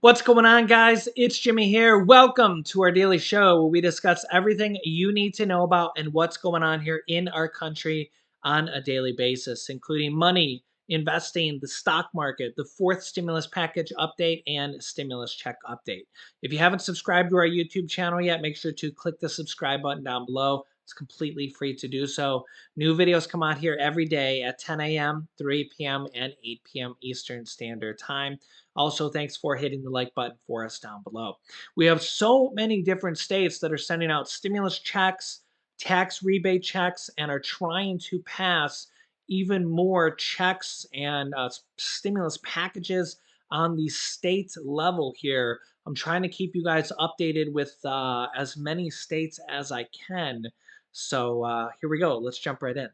What's going on, guys? It's Jimmy here. Welcome to our daily show where we discuss everything you need to know about and what's going on here in our country on a daily basis, including money, investing, the stock market, the fourth stimulus package update, and stimulus check update. If you haven't subscribed to our YouTube channel yet, make sure to click the subscribe button down below. It's completely free to do so. New videos come out here every day at 10 a.m., 3 p.m., and 8 p.m. Eastern Standard Time. Also, thanks for hitting the like button for us down below. We have so many different states that are sending out stimulus checks, tax rebate checks, and are trying to pass even more checks and stimulus packages on the state level here. I'm trying to keep you guys updated with as many states as I can. So here we go. Let's jump right in.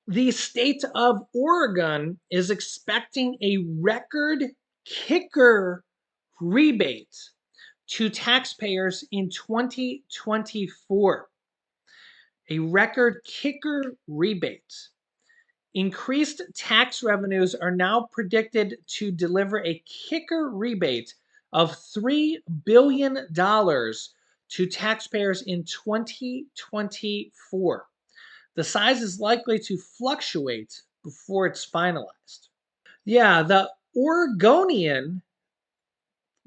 The state of Oregon is expecting a record kicker rebate to taxpayers in 2024. A record kicker rebate. Increased tax revenues are now predicted to deliver a kicker rebate of $3 billion to taxpayers in 2024. The size is likely to fluctuate before it's finalized. Yeah, the Oregonian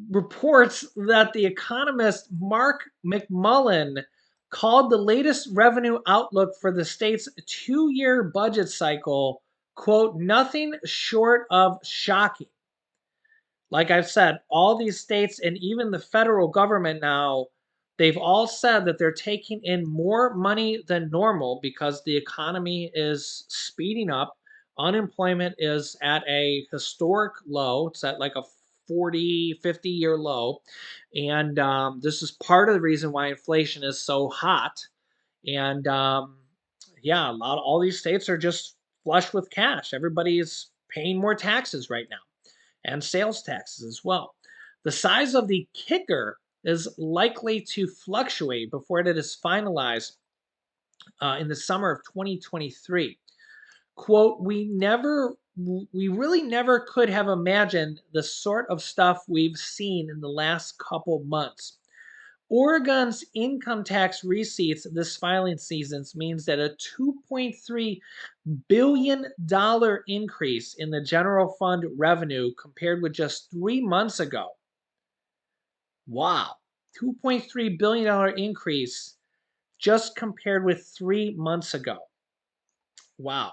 reports that the economist Mark McMullen called the latest revenue outlook for the state's 2-year budget cycle, quote, nothing short of shocking. Like I've said, all these states and even the federal government now, they've all said that they're taking in more money than normal because the economy is speeding up. Unemployment is at a historic low. It's at like a 40, 50-year low. And this is part of the reason why inflation is so hot. And yeah, all these states are just flush with cash. Everybody is paying more taxes right now and sales taxes as well. The size of the kicker is likely to fluctuate before it is finalized in the summer of 2023. Quote, we really never could have imagined the sort of stuff we've seen in the last couple months. Oregon's income tax receipts this filing season means that a $2.3 billion increase in the general fund revenue compared with just 3 months ago. Wow, $2.3 billion increase just compared with 3 months ago. Wow.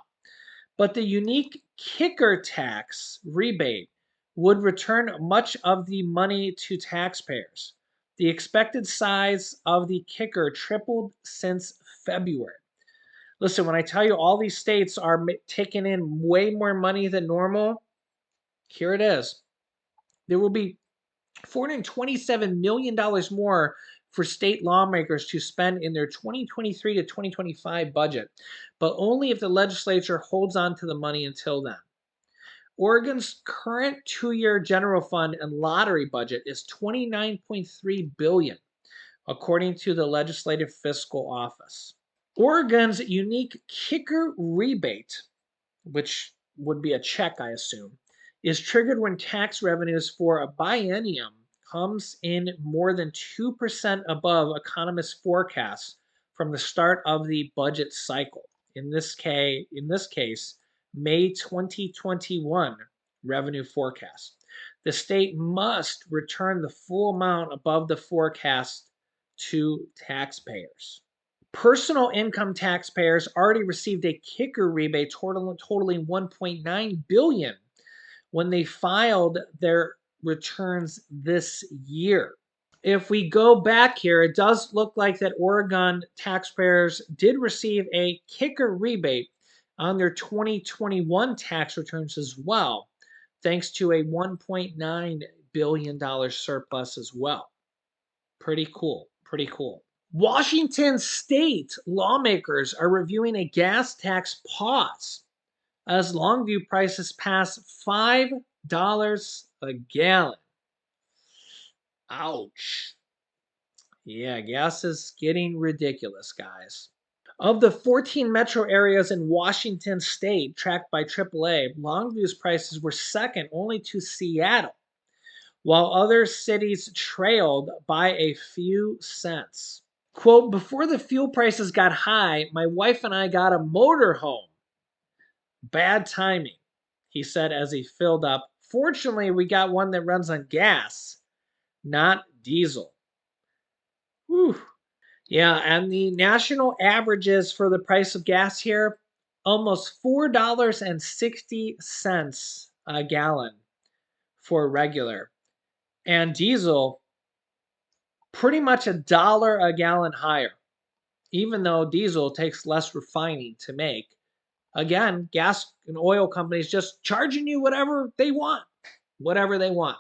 But the unique kicker tax rebate would return much of the money to taxpayers. The expected size of the kicker tripled since February. Listen, when I tell you all these states are taking in way more money than normal, here it is. There will be $427 million more for state lawmakers to spend in their 2023 to 2025 budget, but only if the legislature holds on to the money until then. Oregon's current 2-year general fund and lottery budget is $29.3 billion, according to the Legislative Fiscal Office. Oregon's unique kicker rebate, which would be a check, I assume, is triggered when tax revenues for a biennium comes in more than 2% above economists' forecasts from the start of the budget cycle. In this case, May 2021 revenue forecast. The state must return the full amount above the forecast to taxpayers. Personal income taxpayers already received a kicker rebate totaling $1.9 billion when they filed their returns this year. If we go back here, it does look like that Oregon taxpayers did receive a kicker rebate on their 2021 tax returns as well, thanks to a $1.9 billion surplus as well. Pretty cool. Pretty cool. Washington state lawmakers are reviewing a gas tax pause as Longview prices pass $5 a gallon. Ouch. Yeah, gas is getting ridiculous, guys. Of the 14 metro areas in Washington state tracked by AAA, Longview's prices were second only to Seattle. while other cities trailed by a few cents. Quote, before the fuel prices got high, my wife and I got a motorhome. Bad timing, he said as he filled up. Fortunately, we got one that runs on gas, not diesel. Whew. Yeah, and the national averages for the price of gas here, almost $4.60 a gallon for regular. And diesel, pretty much $1 a gallon higher, even though diesel takes less refining to make. Again, gas and oil companies just charging you whatever they want, whatever they want.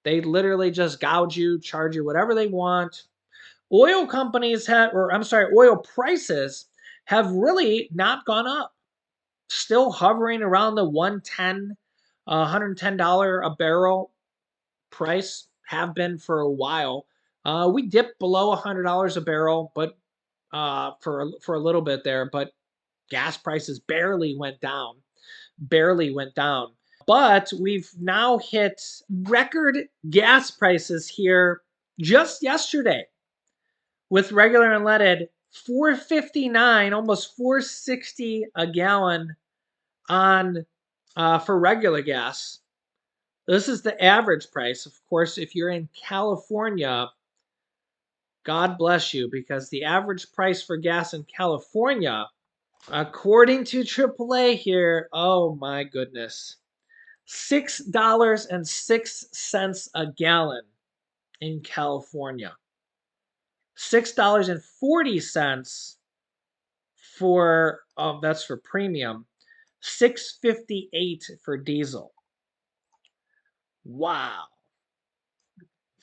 They literally just gouge you, charge you whatever they want. Oil companies have, or I'm sorry, oil prices have really not gone up. Still hovering around the $110 a barrel price, have been for a while. We dipped below $100 a barrel, but for a little bit there, but gas prices barely went down, barely went down. But we've now hit record gas prices here just yesterday with regular unleaded, 459, almost 460 a gallon on for regular gas. This is the average price. Of course, if you're in California, God bless you, because the average price for gas in California, according to AAA here, oh my goodness, $6.06 a gallon in California. $6.40 for that's for premium, $6.58 for diesel. Wow.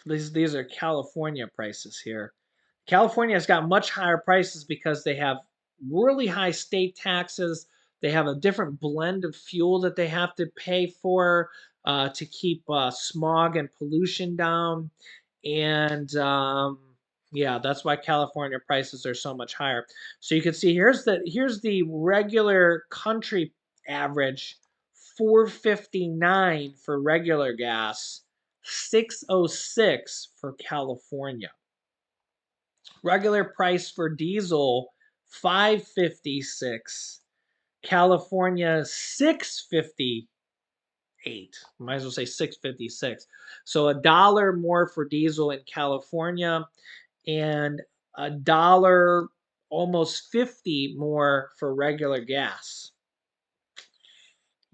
These are California prices here. California has got much higher prices because they have really high state taxes. They have a different blend of fuel that they have to pay for to keep smog and pollution down. And yeah, that's why California prices are so much higher. So you can see here's the regular country average, 459 for regular gas, 606 for California. Regular price for diesel, 556. California, 658. Might as well say 656. So $1 more for diesel in California and $1 almost 50 more for regular gas.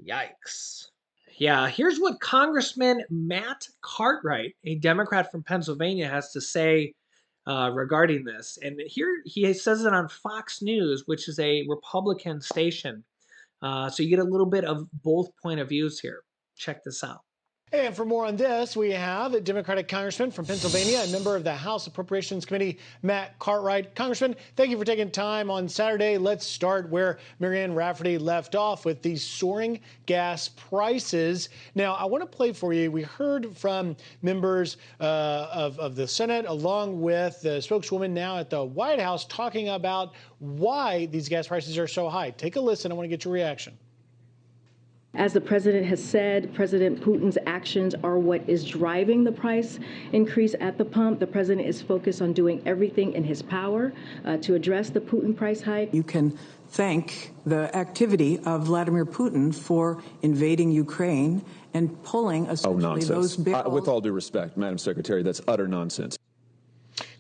Yikes. Yeah, here's what Congressman Matt Cartwright, a Democrat from Pennsylvania, has to say regarding this. And here he says it on Fox News, which is a Republican station. So you get a little bit of both point of views here. Check this out. And for more on this, we have a Democratic Congressman from Pennsylvania, a member of the House Appropriations Committee, Matt Cartwright. Congressman, thank you for taking time on Saturday. Let's start where Marianne Rafferty left off with these soaring gas prices. Now, I want to play for you. We heard from members of the Senate, along with the spokeswoman now at the White House, talking about why these gas prices are so high. Take a listen. I want to get your reaction. As the president has said, President Putin's actions are what is driving the price increase at the pump. The president is focused on doing everything in his power to address the Putin price hike. You can thank the activity of Vladimir Putin for invading Ukraine and pulling essentially those bills. With all due respect, Madam Secretary, that's utter nonsense.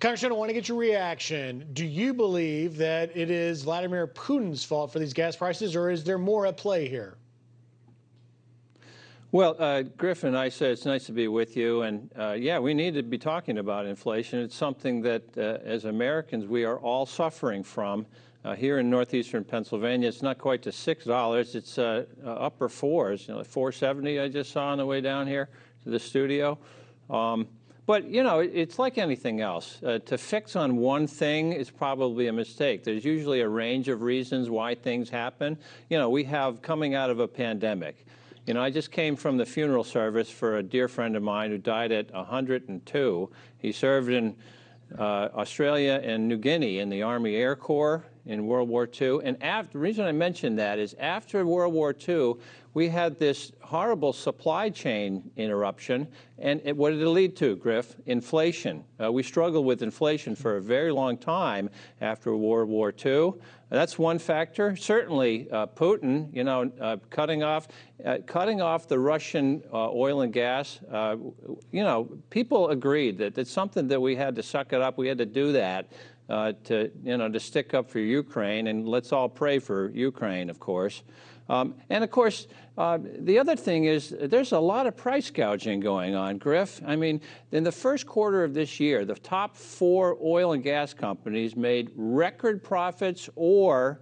Congressman, I want to get your reaction. Do you believe that it is Vladimir Putin's fault for these gas prices, or is there more at play here? Well, Griffin, I said it's nice to be with you. And yeah, we need to be talking about inflation. It's something that as Americans, we are all suffering from. Here in northeastern Pennsylvania, it's not quite to $6. It's upper fours, $4.70 I just saw on the way down here to the studio. But, it's like anything else. To fix on one thing is probably a mistake. There's usually a range of reasons why things happen. We have coming out of a pandemic. I just came from the funeral service for a dear friend of mine who died at 102. He served in Australia and New Guinea in the Army Air Corps in World War II. And the reason I mention that is after World War II, we had this horrible supply chain interruption. And what did it lead to, Griff? Inflation. We struggled with inflation for a very long time after World War II. That's one factor. Certainly, Putin, cutting off the Russian oil and gas. People agreed that it's something that we had to suck it up. We had to do that to stick up for Ukraine, and let's all pray for Ukraine, of course. And of course, the other thing is there's a lot of price gouging going on, Griff. I mean, in the first quarter of this year, the top 4 oil and gas companies made record profits or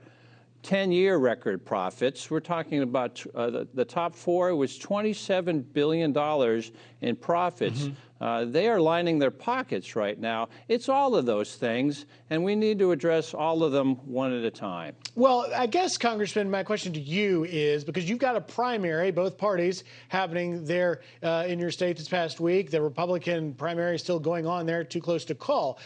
10-year record profits. We're talking about the top 4 was $27 billion in profits. They are lining their pockets right now. It's all of those things, and we need to address all of them one at a time. Well, I guess, Congressman, my question to you is, because you've got a primary, both parties, happening there in your state this past week. The Republican primary is still going on there, too close to call.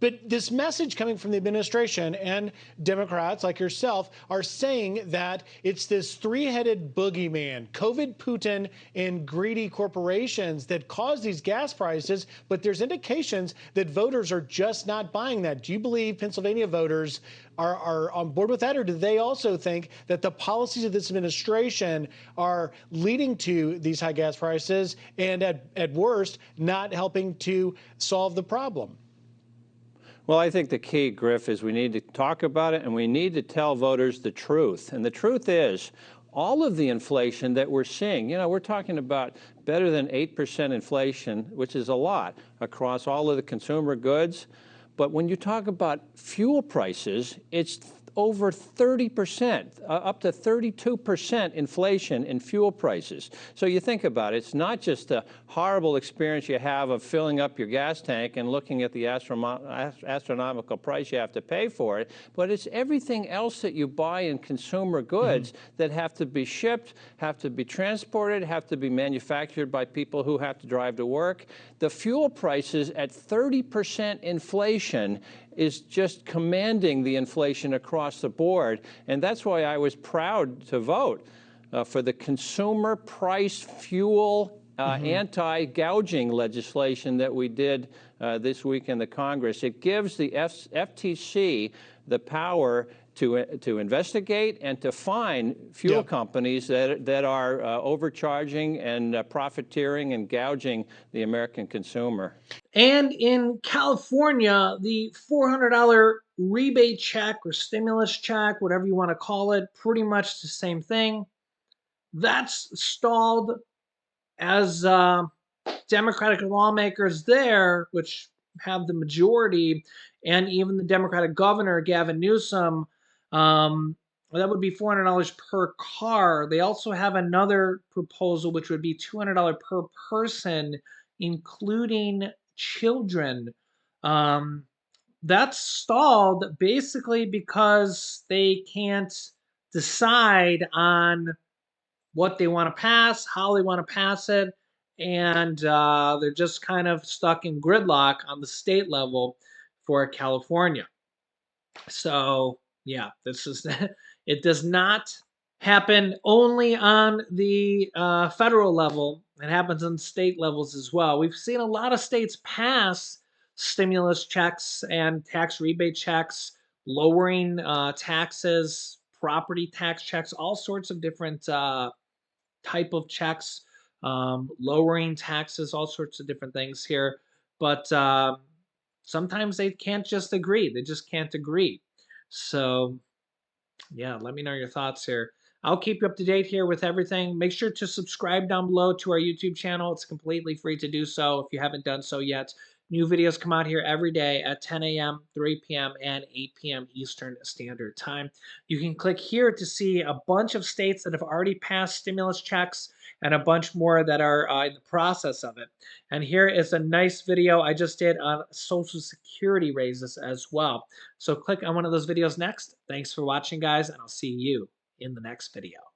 But this message coming from the administration and Democrats like yourself are saying that it's this 3-headed boogeyman, COVID, Putin, and greedy corporations that cause these gas prices. But there's indications that voters are just not buying that. Do you believe Pennsylvania voters are on board with that? Or do they also think that the policies of this administration are leading to these high gas prices and at worst not helping to solve the problem? Well, I think the key, Griff, is we need to talk about it and we need to tell voters the truth. And the truth is, all of the inflation that we're seeing, we're talking about better than 8% inflation, which is a lot across all of the consumer goods. But when you talk about fuel prices, it's over 30%, up to 32% inflation in fuel prices. So you think about it, it's not just the horrible experience you have of filling up your gas tank and looking at the astronomical price you have to pay for it, but it's everything else that you buy in consumer goods that have to be shipped, have to be transported, have to be manufactured by people who have to drive to work. The fuel prices at 30% inflation is just commanding the inflation across the board. And that's why I was proud to vote for the consumer price fuel anti-gouging legislation that we did this week in the Congress. It gives the FTC the power to investigate and to fine fuel companies that are overcharging and profiteering and gouging the American consumer. And in California, the $400 rebate check or stimulus check, whatever you want to call it, pretty much the same thing. That's stalled as Democratic lawmakers there, which have the majority, and even the Democratic governor, Gavin Newsom, that would be $400 per car. They also have another proposal, which would be $200 per person, including children. That's stalled basically because they can't decide on what they want to pass, how they want to pass it, and they're just kind of stuck in gridlock on the state level for California. So yeah, this is it does not happen only on the federal level. It happens on state levels as well. We've seen a lot of states pass stimulus checks and tax rebate checks, lowering taxes, property tax checks, all sorts of different type of checks, lowering taxes, all sorts of different things here. But sometimes they can't just agree. They just can't agree. So yeah, let me know your thoughts here. I'll keep you up to date here with everything. Make sure to subscribe down below to our YouTube channel. It's completely free to do so if you haven't done so yet. New videos come out here every day at 10 a.m., 3 p.m., and 8 p.m. Eastern Standard Time. You can click here to see a bunch of states that have already passed stimulus checks and a bunch more that are in the process of it. And here is a nice video I just did on Social Security raises as well. So click on one of those videos next. Thanks for watching, guys, and I'll see you in the next video.